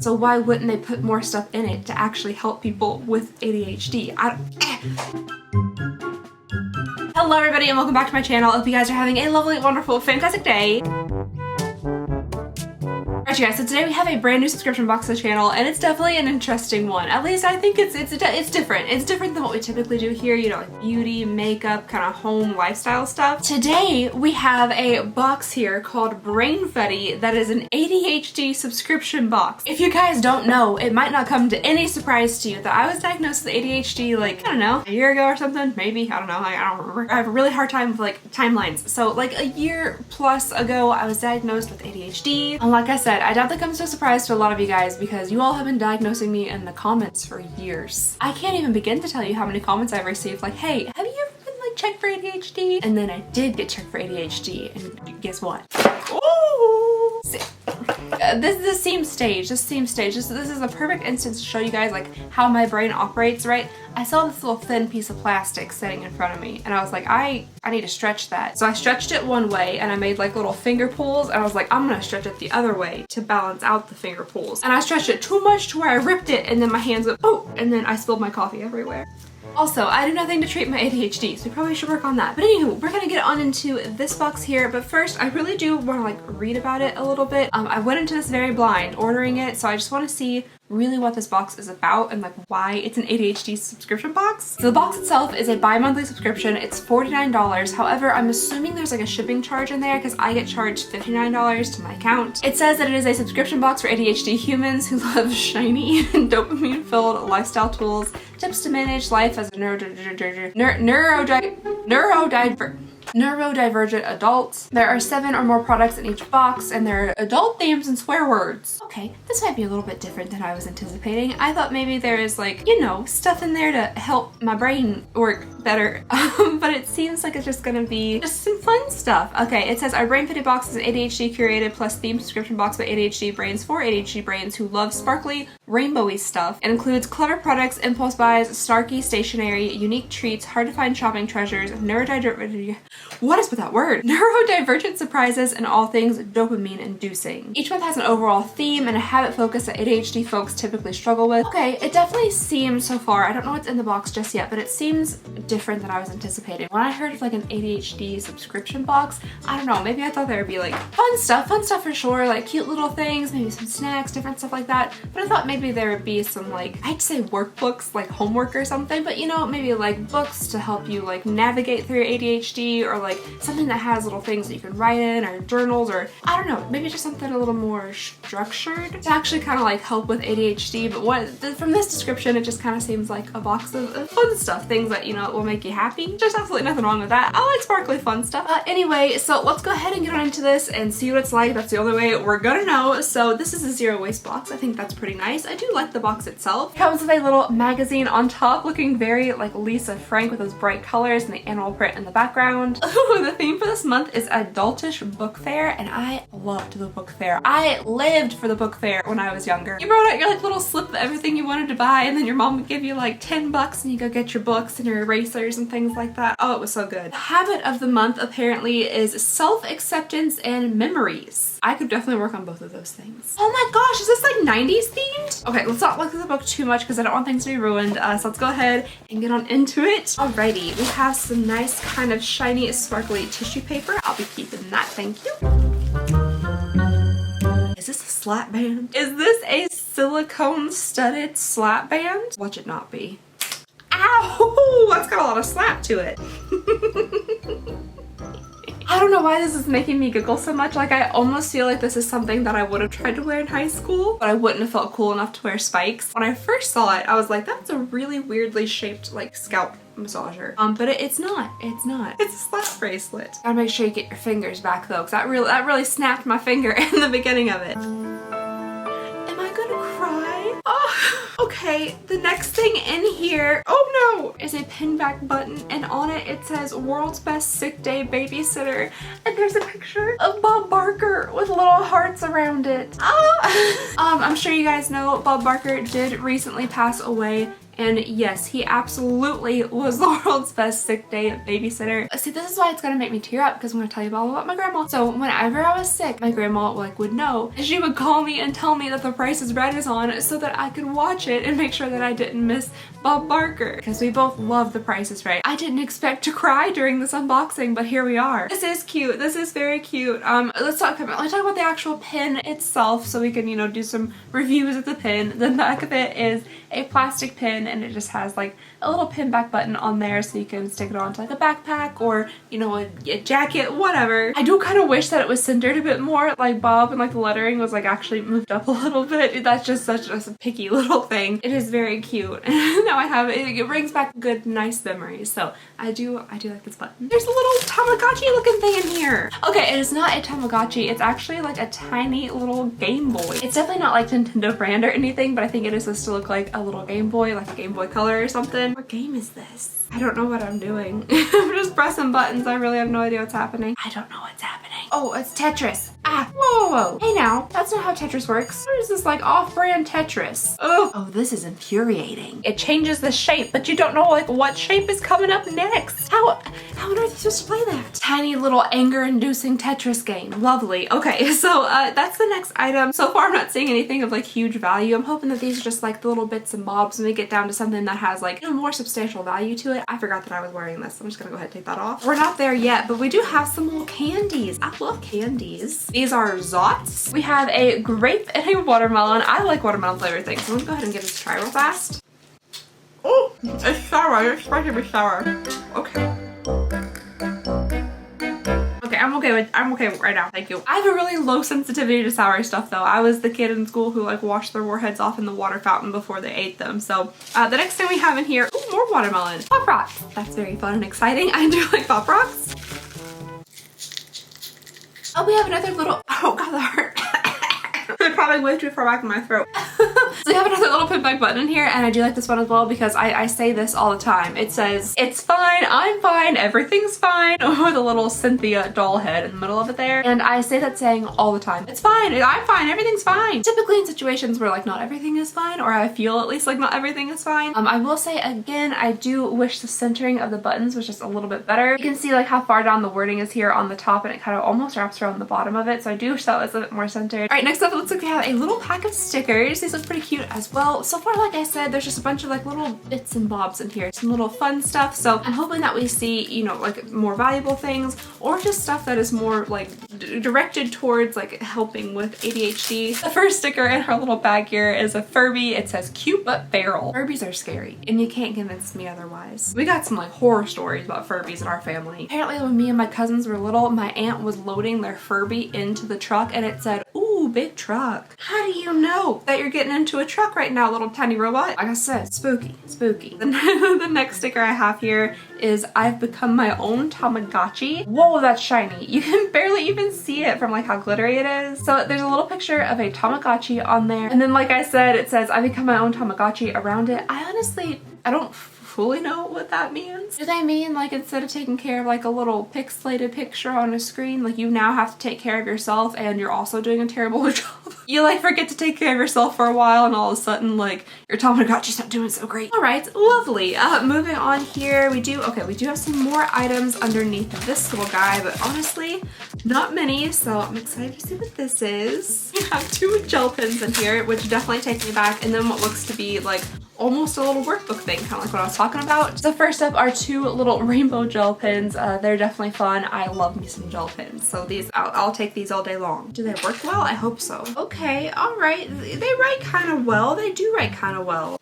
So why wouldn't they put more stuff in it to actually help people with ADHD? Hello everybody and welcome back to my channel. I hope you guys are having a lovely, wonderful, fantastic day. Alright you guys, so today we have a brand new subscription box to the channel and it's definitely an interesting one. At least I think it's different. It's different than what we typically do here, you know, like beauty, makeup, kind of home lifestyle stuff. Today we have a box here called Brainfetti that is an ADHD subscription box. If you guys don't know, it might not come to any surprise to you that I was diagnosed with ADHD like, I don't know, a year ago or something, maybe, I don't know, I don't remember. I have a really hard time with like timelines. So like a year plus ago I was diagnosed with ADHD, and like I said, I doubt that comes to a surprise to a lot of you guys because you all have been diagnosing me in the comments for years. I can't even begin to tell you how many comments I've received like, hey, have you ever been like checked for ADHD? And then I did get checked for ADHD and guess what? Ooh! This seems staged. This is a perfect instance to show you guys like how my brain operates, right? I saw this little thin piece of plastic sitting in front of me and I was like, I need to stretch that. So I stretched it one way and I made like little finger pulls and I was like, I'm gonna stretch it the other way to balance out the finger pulls. And I stretched it too much to where I ripped it and then my hands went, oh, and then I spilled my coffee everywhere. Also, I do nothing to treat my ADHD, so we probably should work on that. But anywho, we're gonna get on into this box here, but first, I really do wanna like read about it a little bit. I went into this very blind ordering it, so I just wanna see really what this box is about and like why it's an ADHD subscription box. So the box itself is a bi-monthly subscription. It's $49. However, I'm assuming there's like a shipping charge in there because I get charged $59 to my account. It says that it is a subscription box for ADHD humans who love shiny and dopamine-filled lifestyle tools, tips to manage life as a neurodivergent adults. There are 7 or more products in each box and there are adult themes and swear words. Okay, this might be a little bit different than I was anticipating. I thought maybe there is like, you know, stuff in there to help my brain work better. But it seems like it's just gonna be just some fun stuff. Okay, it says our Brainfetti Box is an ADHD curated plus themed subscription box by ADHD brains for ADHD brains who love sparkly, rainbowy stuff. It includes clever products, impulse buys, snarky stationery, unique treats, hard to find shopping treasures, what is with that word? Neurodivergent surprises, and all things dopamine inducing. Each month has an overall theme and a habit focus that ADHD folks typically struggle with. Okay, it definitely seems so far, I don't know what's in the box just yet, but it seems different than I was anticipating. When I heard of like an ADHD subscription box, I don't know, maybe I thought there would be like fun stuff for sure, like cute little things, maybe some snacks, different stuff like that. But I thought maybe there would be some like, I'd say workbooks, like homework or something, but you know, maybe like books to help you like navigate through your ADHD, or like something that has little things that you can write in, or journals, or I don't know, maybe just something a little more structured to actually kind of like help with ADHD. But from this description, it just kind of seems like a box of fun stuff, things that, you know, will make you happy. There's absolutely nothing wrong with that. I like sparkly fun stuff. Anyway, so let's go ahead and get on into this and see what it's like. That's the only way we're gonna know. So this is a zero waste box. I think that's pretty nice. I do like the box itself. It comes with a little magazine on top, looking very like Lisa Frank with those bright colors and the animal print in the background. Ooh, the theme for this month is adultish book fair, and I loved the book fair. I lived for the book fair when I was younger. You wrote out your like little slip of everything you wanted to buy, and then your mom would give you like 10 bucks and you go get your books and your erasers and things like that. Oh, it was so good. The habit of the month apparently is self-acceptance and memories. I could definitely work on both of those things. Oh my gosh, is this like 90s themed? Okay, let's not look at the book too much because I don't want things to be ruined. So let's go ahead and get on into it. Alrighty, we have some nice kind of shiny, sparkly tissue paper. I'll be keeping that, thank you. Is this a slap band? Is this a silicone studded slap band? Watch it not be. Ow! That's got a lot of slap to it. I don't know why this is making me giggle so much. Like, I almost feel like this is something that I would have tried to wear in high school, but I wouldn't have felt cool enough to wear spikes. When I first saw it, I was like, that's a really weirdly shaped like scalp massager. But it's not. It's a slap bracelet. Gotta make sure you get your fingers back though, because that really snapped my finger in the beginning of it. Am I gonna cry? Oh, okay. The next thing in here, oh no, is a pin back button, and on it it says World's Best Sick Day Babysitter, and there's a picture of Bob Barker with little hearts around it. I'm sure you guys know Bob Barker did recently pass away And yes, he absolutely was the world's best sick day babysitter. See, this is why it's gonna make me tear up, because I'm gonna tell you all about my grandma. So whenever I was sick, my grandma would know, and she would call me and tell me that The Price is Right is on so that I could watch it and make sure that I didn't miss Bob Barker, because we both love The Price is Right. I didn't expect to cry during this unboxing, but here we are. This is cute. This is very cute. Let's talk about the actual pin itself so we can, you know, do some reviews of the pin. The back of it is a plastic pin, and it just has like a little pin back button on there so you can stick it onto like a backpack or, you know, a jacket, whatever. I do kind of wish that it was centered a bit more, like Bob, and like the lettering was like actually moved up a little bit. That's just such a picky little thing. It is very cute. Now I have it. It brings back good, nice memories. So I do like this button. There's a little Tamagotchi looking thing in here. Okay, it is not a Tamagotchi. It's actually like a tiny little Game Boy. It's definitely not like Nintendo brand or anything, but I think it is supposed to look like a little Game Boy, like a Game Boy Color or something. What game is this? I don't know what I'm doing. I'm just pressing buttons. I really have no idea what's happening. I don't know what's happening. Oh, it's Tetris. Ah, whoa. Hey now, that's not how Tetris works. What is this, like off-brand Tetris? Oh, this is infuriating. It changes the shape, but you don't know like what shape is coming up next. How on earth are you supposed to play that? Tiny little anger-inducing Tetris game. Lovely. Okay, so that's the next item. So far I'm not seeing anything of like huge value. I'm hoping that these are just like the little bits and bobs and we get down to something that has like, you know, more substantial value to it. I forgot that I was wearing this. I'm just gonna go ahead and take that off. We're not there yet, but we do have some little candies. I love candies. These are Zots. We have a grape and a watermelon. I like watermelon flavored things, so I'm gonna go ahead and give this a try real fast. Oh, it's sour. It's supposed to be sour. Okay. Okay, I'm okay right now, thank you. I have a really low sensitivity to sour stuff though. I was the kid in school who like washed their warheads off in the water fountain before they ate them. So the next thing we have in here, ooh, more watermelon. Pop rocks. That's very fun and exciting. I do like pop rocks. Oh, we have another little, oh god, that hurt. They're probably way too far back in my throat. So we have another little pin back button in here, and I do like this one as well because I say this all the time. It says, it's fine, I'm fine, everything's fine, with a little Cynthia doll head in the middle of it there. And I say that saying all the time. It's fine, I'm fine, everything's fine. Typically in situations where like not everything is fine, or I feel at least like not everything is fine. I will say again, I do wish the centering of the buttons was just a little bit better. You can see like how far down the wording is here on the top, and it kind of almost wraps around the bottom of it. So I do wish that was a bit more centered. All right, next up, it looks like we have a little pack of stickers. These look pretty cute as well. So far, like I said, there's just a bunch of like little bits and bobs in here, some little fun stuff. So I'm hoping that we see, you know, like more valuable things, or just stuff that is more like directed towards like helping with ADHD. The first sticker in our little bag here is a Furby. It says cute but feral. Furbies are scary, and you can't convince me otherwise. We got some like horror stories about Furbies in our family. Apparently when me and my cousins were little, my aunt was loading their Furby into the truck and it said, ooh, big truck. How do you know that you're getting into a truck right now, little tiny robot? Like I said, spooky, spooky. The next sticker I have here is I've become my own Tamagotchi. Whoa, that's shiny. You can barely even see it from like how glittery it is. So there's a little picture of a Tamagotchi on there. And then like I said, it says I become my own Tamagotchi around it. I don't fully know what that means. Do they mean like instead of taking care of like a little pixelated picture on a screen, like you now have to take care of yourself and you're also doing a terrible job? You like forget to take care of yourself for a while and all of a sudden like your Tamagotchi's not doing so great. All right, lovely. Moving on here, we do have some more items underneath this little guy, but honestly, not many, so I'm excited to see what this is. We have 2 gel pens in here, which definitely take me back, and then what looks to be like almost a little workbook thing, kind of like what I was talking about. So first up are 2 little rainbow gel pens. They're definitely fun. I love me some gel pens. So these, I'll take these all day long. Do they work well? I hope so. Okay, all right. They write kind of well. They do write kind of well.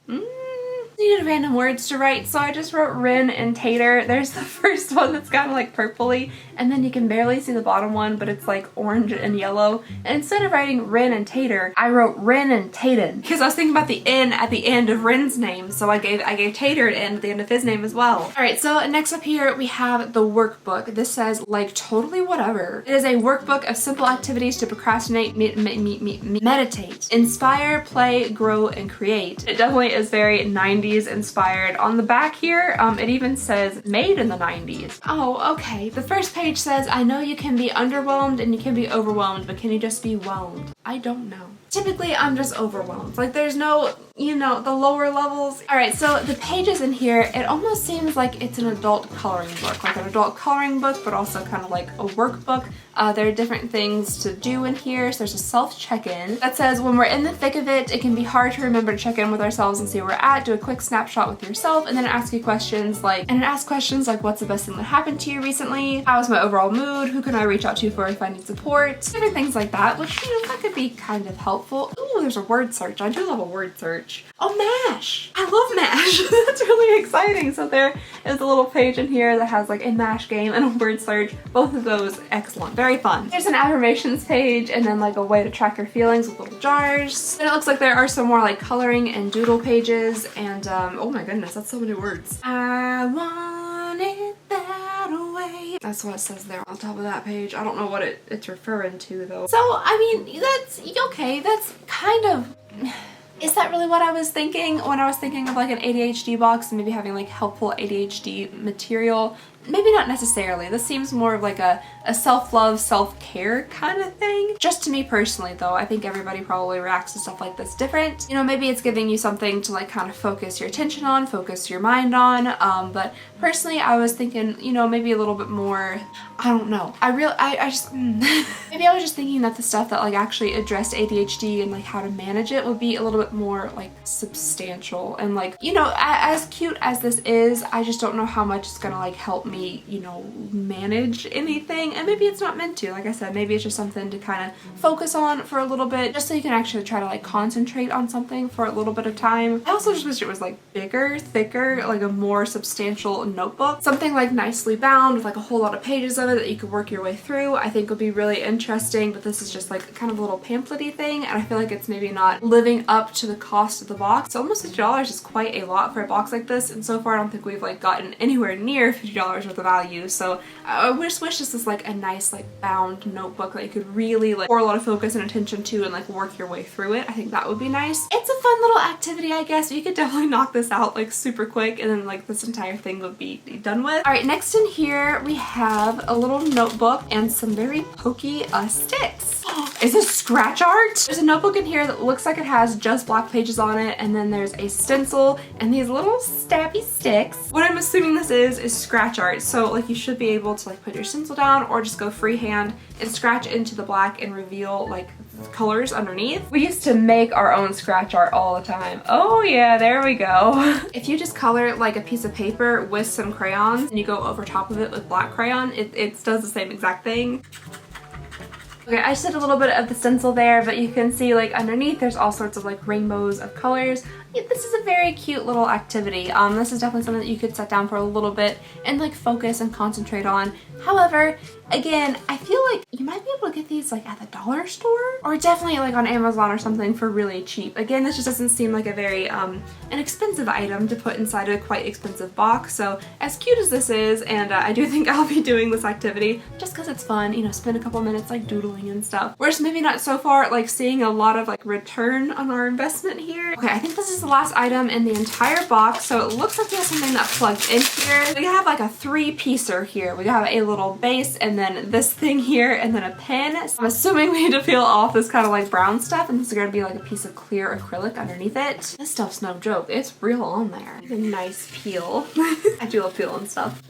Needed random words to write, so I just wrote Rin and Tater. There's the first one that's kind of like purpley, and then you can barely see the bottom one, but it's like orange and yellow. And instead of writing Rin and Tater, I wrote Rin and Taten, because I was thinking about the N at the end of Rin's name, so I gave Tater an N at the end of his name as well. All right, so next up here we have the workbook. This says like totally whatever. It is a workbook of simple activities to procrastinate, meditate, inspire, play, grow, and create. It definitely is very 90s inspired. On the back here, it even says made in the 90s. Oh, okay. The first page says, I know you can be underwhelmed and you can be overwhelmed, but can you just be whelmed? I don't know. Typically, I'm just overwhelmed. Like, there's no, you know, the lower levels. All right, so the pages in here, it almost seems like it's an adult coloring book, like an adult coloring book, but also kind of like a workbook. There are different things to do in here. So there's a self-check-in that says, when we're in the thick of it, it can be hard to remember to check in with ourselves and see where we're at. Do a quick snapshot with yourself, and then it asks you questions like, what's the best thing that happened to you recently? How was my overall mood? Who can I reach out to for if I need support? Different things like that, which, you know, that could be kind of helpful. Ooh, there's a word search. I do love a word search. Oh, MASH! I love MASH! That's really exciting. So there is a little page in here that has like a MASH game and a word search. Both of those excellent. Very fun. There's an affirmations page and then like a way to track your feelings with little jars. And it looks like there are some more like coloring and doodle pages and oh my goodness, that's so many words. I want it that way. That's what it says there on top of that page. I don't know what it's referring to though. So I mean, that's okay. That's kind of... Is that really what I was thinking when I was thinking of like an ADHD box and maybe having like helpful ADHD material? Maybe not necessarily. This seems more of like a self-love, self-care kind of thing. Just to me personally though, I think everybody probably reacts to stuff like this different. You know, maybe it's giving you something to like kind of focus your attention on, focus your mind on. But personally, I was thinking, you know, maybe a little bit more, I don't know. Maybe I was just thinking that the stuff that like actually addressed ADHD and like how to manage it would be a little bit more like substantial and like, you know, as cute as this is, I just don't know how much it's gonna like help me, you know, manage anything. And maybe it's not meant to. Like I said, maybe it's just something to kind of focus on for a little bit, just so you can actually try to like concentrate on something for a little bit of time. I also just wish it was like bigger, thicker, like a more substantial notebook. Something like nicely bound with like a whole lot of pages of it that you could work your way through, I think would be really interesting. But this is just like kind of a little pamphlet-y thing, and I feel like it's maybe not living up to the cost of the box. So almost $50 is quite a lot for a box like this, and so far I don't think we've like gotten anywhere near $50 worth of value. So I just wish this was like a nice like bound notebook that you could really like pour a lot of focus and attention to and like work your way through it. I think that would be nice. It's a fun little activity, I guess. You could definitely knock this out like super quick and then like this entire thing would be done with. All right, next in here we have a little notebook and some very pokey sticks. Is this scratch art? There's a notebook in here that looks like it has just black pages on it, and then there's a stencil and these little stabby sticks. What I'm assuming this is scratch art. So like you should be able to like put your stencil down or just go freehand and scratch into the black and reveal like colors underneath. We used to make our own scratch art all the time. Oh yeah, there we go. If you just color like a piece of paper with some crayons and you go over top of it with black crayon, it does the same exact thing. Okay, I just did a little bit of the stencil there, but you can see like underneath there's all sorts of like rainbows of colors. This is a very cute little activity. This is definitely something that you could set down for a little bit and like focus and concentrate on. However, again, I feel like you might be able to get these like at the dollar store or definitely like on Amazon or something for really cheap. Again, this just doesn't seem like a very an expensive item to put inside a quite expensive box. So as cute as this is, and I do think I'll be doing this activity just because it's fun, you know, spend a couple minutes like doodling and stuff. We're just maybe not so far like seeing a lot of like return on our investment here. Okay, I think this is the last item in the entire box. So it looks like we have something that plugs in here. We have like a 3-piecer here. We have a little base and then this thing here and then a pen. So I'm assuming we need to peel off this kind of like brown stuff, and this is going to be like a piece of clear acrylic underneath it. This stuff's no joke. It's real on there. A nice peel. I do love peeling stuff.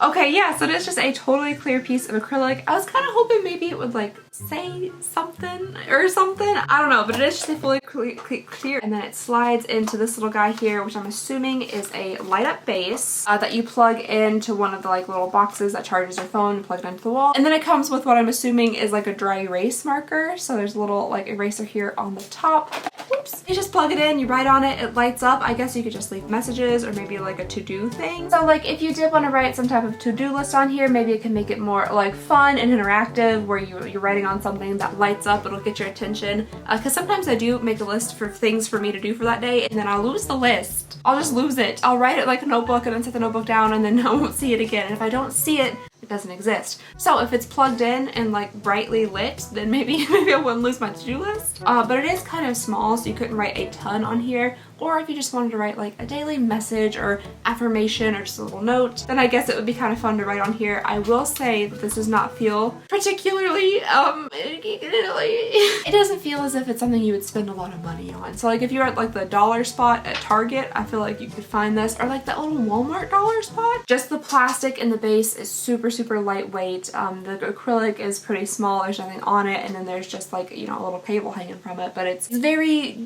Okay, yeah, so it is just a totally clear piece of acrylic. I was kind of hoping maybe it would like say something or something. I don't know, but it is just a fully clear. And then it slides into this little guy here, which I'm assuming is a light up base that you plug into one of the like little boxes that charges your phone and plug it into the wall. And then it comes with what I'm assuming is like a dry erase marker. So there's a little like eraser here on the top. Oops. You just plug it in, you write on it, it lights up. I guess you could just leave messages or maybe like a to-do thing. So like if you did want to write some type of to-do list on here, maybe it can make it more like fun and interactive where you're writing on something that lights up, it'll get your attention. Because sometimes I do make a list for things for me to do for that day and then I'll lose the list. I'll just lose it. I'll write it like a notebook and then set the notebook down and then I won't see it again. And if I don't see it, it doesn't exist. So if it's plugged in and like brightly lit, then maybe I wouldn't lose my to-do list. But it is kind of small, so you couldn't write a ton on here. Or if you just wanted to write like a daily message or affirmation or just a little note, then I guess it would be kind of fun to write on here. I will say that this does not feel particularly, it doesn't feel as if it's something you would spend a lot of money on. So like if you're at like the dollar spot at Target, I feel like you could find this, or like that little Walmart dollar spot. Just the plastic in the base is super, super lightweight. The acrylic is pretty small, there's nothing on it, and then there's just like, you know, a little cable hanging from it, but it's very,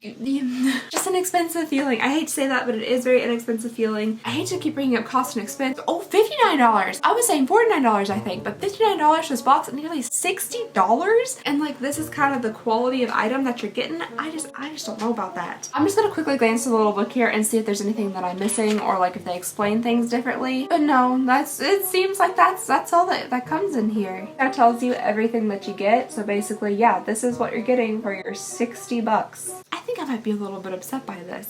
just an expensive feeling. I hate to say that, but it is very inexpensive feeling. I hate to keep bringing up cost and expense. Oh, $59. I was saying $49, I think, but $59 for this box at nearly $60. And like, this is kind of the quality of item that you're getting. I just don't know about that. I'm just gonna quickly glance through the little book here and see if there's anything that I'm missing, or like if they explain things differently. But no, it seems like that's all that comes in here. That tells you everything that you get. So basically, yeah, this is what you're getting for your 60 bucks. I think I might be a little bit upset by this.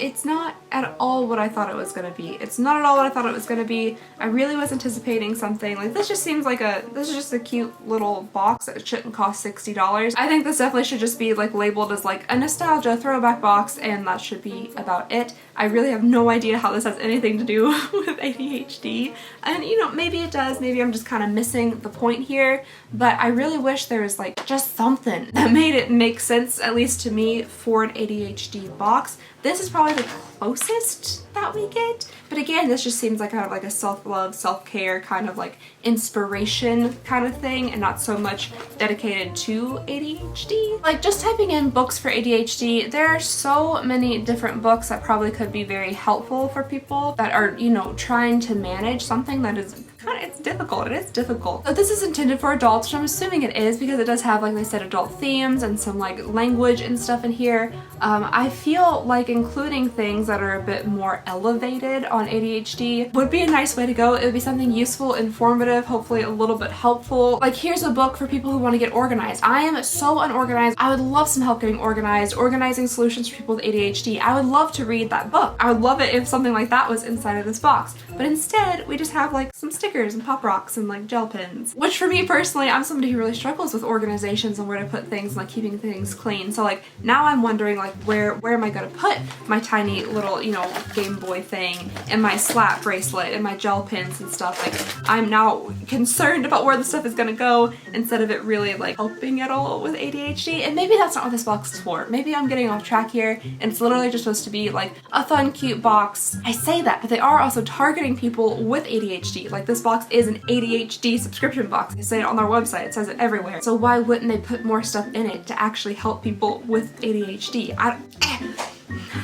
It's not at all what I thought it was gonna be. It's not at all what I thought it was gonna be. I really was anticipating something like this. Just seems like this is just a cute little box that shouldn't cost $60. I think this definitely should just be like labeled as like a nostalgia throwback box, and that should be about it. I really have no idea how this has anything to do with ADHD. And you know, maybe it does, maybe I'm just kind of missing the point here, but I really wish there was like just something that made it make sense, at least to me, for an ADHD box. This is probably the closest that we get, but again, this just seems like kind of like a self-love, self-care kind of like inspiration kind of thing, and not so much dedicated to ADHD. Like just typing in books for ADHD, there are so many different books that probably could be very helpful for people that are, you know, trying to manage something that is it's difficult. It is difficult. So this is intended for adults, which I'm assuming it is, because it does have, like I said, adult themes and some like language and stuff in here. I feel like including things that are a bit more elevated on ADHD would be a nice way to go. It would be something useful, informative, hopefully a little bit helpful. Like here's a book for people who want to get organized. I am so unorganized. I would love some help getting organized, organizing solutions for people with ADHD. I would love to read that book. I would love it if something like that was inside of this box. But instead, we just have like some stickers and pop rocks and like gel pens, which for me personally, I'm somebody who really struggles with organizations and where to put things and like keeping things clean. So like now I'm wondering like where am I gonna put my tiny little, you know, Game Boy thing and my slap bracelet and my gel pens and stuff. Like I'm now concerned about where the stuff is gonna go instead of it really like helping at all with ADHD. And maybe that's not what this box is for. Maybe I'm getting off track here and it's literally just supposed to be like a fun, cute box. I say that, but they are also targeting people with ADHD. Like this box is an ADHD subscription box. They say it on their website, it says it everywhere. So why wouldn't they put more stuff in it to actually help people with ADHD?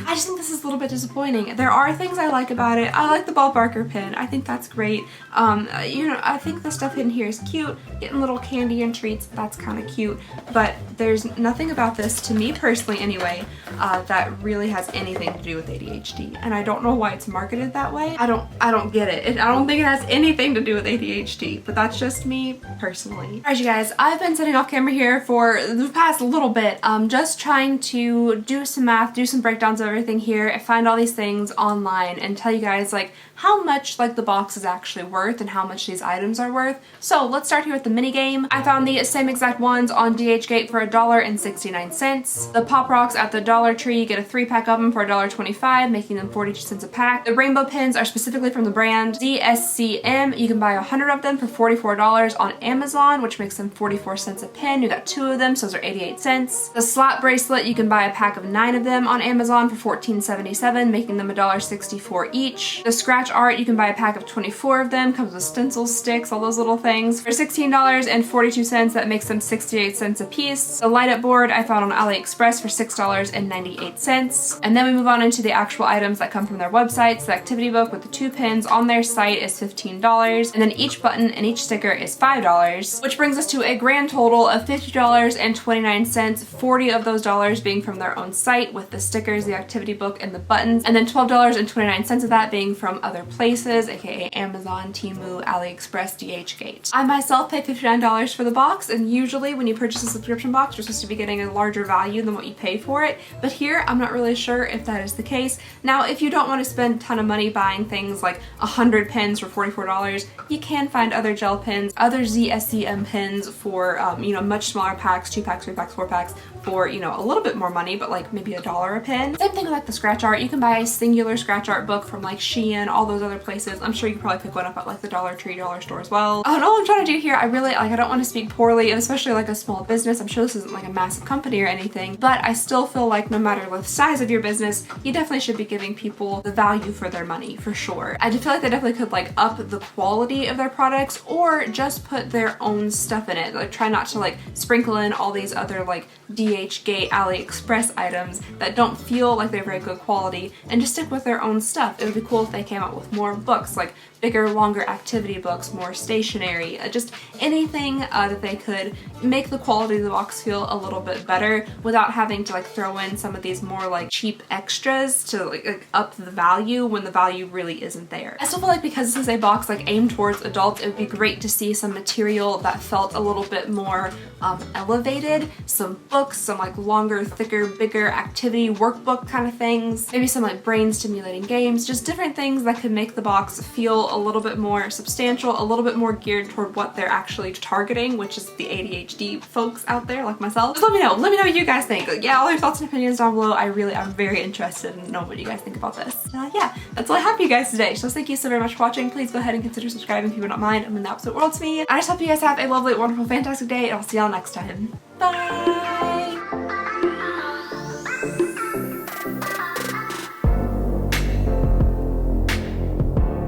I just think this is a little bit disappointing. There are things I like about it. I like the Bob Barker pen. I think that's great. You know, I think the stuff in here is cute. Getting little candy and treats, that's kind of cute. But there's nothing about this, to me personally anyway, that really has anything to do with ADHD. And I don't know why it's marketed that way. I don't get it. I don't think it has anything to do with ADHD, but that's just me personally. Alright you guys, I've been sitting off camera here for the past little bit, just trying to do some math, do some breakdowns of everything here, and find all these things online and tell you guys like how much like the box is actually worth and how much these items are worth. So let's start here with the mini game. I found the same exact ones on DHgate for $1.69. The Pop Rocks at the Dollar Tree, you get a 3-pack of them for $1.25, making them 42 cents a pack. The rainbow pins are specifically from the brand DSCM. You can buy 100 of them for $44 on Amazon, which makes them 44 cents a pin. You got 2 of them, so those are 88 cents. The slap bracelet, you can buy a pack of 9 of them on Amazon for $14.77, making them $1.64 each. The scratch art, you can buy a pack of 24 of them, comes with stencils, sticks, all those little things for $16.42. That makes them 68 cents a piece. The light up board I found on AliExpress for $6.98. And then we move on into the actual items that come from their websites. The activity book with the 2 pins on their site is $15, and then each button and each sticker is $5, which brings us to a grand total of $50.29, 40 of those dollars being from their own site with the stickers, the activity book, and the buttons, and then $12.29 of that being from a other places, aka Amazon, Temu, AliExpress, DHgate. I myself paid $59 for the box, and usually when you purchase a subscription box, you're supposed to be getting a larger value than what you pay for it, but here I'm not really sure if that is the case. Now, if you don't want to spend a ton of money buying things like 100 pens for $44, you can find other gel pens, other ZSCM pens for, you know, much smaller packs, 2 packs, 3 packs, 4 packs, for, you know, a little bit more money, but like maybe $1 a pen. Same thing with like the scratch art. You can buy a singular scratch art book from like Shein, all those other places. I'm sure you can probably pick one up at like the Dollar Tree, dollar store as well. And all I'm trying to do here, I don't want to speak poorly, especially like a small business. I'm sure this isn't like a massive company or anything, but I still feel like no matter the size of your business, you definitely should be giving people the value for their money, for sure. I do feel like they definitely could like up the quality of their products, or just put their own stuff in it. Like try not to like sprinkle in all these other like DHgate, AliExpress items that don't feel like they're very good quality, and just stick with their own stuff. It would be cool if they came out with more books, like bigger, longer activity books, more stationery, just anything that they could make the quality of the box feel a little bit better without having to like throw in some of these more like cheap extras to like up the value when the value really isn't there. I still feel like because this is a box like aimed towards adults, it would be great to see some material that felt a little bit more elevated, some books, some like longer, thicker, bigger activity workbook kind of things, maybe some like brain stimulating games, just different things that could make the box feel a little bit more substantial, a little bit more geared toward what they're actually targeting, which is the ADHD folks out there like myself. Just let me know what you guys think. Like, yeah, all your thoughts and opinions down below. I'm very interested in knowing what you guys think about this. Yeah, that's all I have for you guys today. So thank you so very much for watching. Please go ahead and consider subscribing if you would not mind. It means the absolute world to me. I just hope you guys have a lovely, wonderful, fantastic day, and I'll see y'all next time. Bye!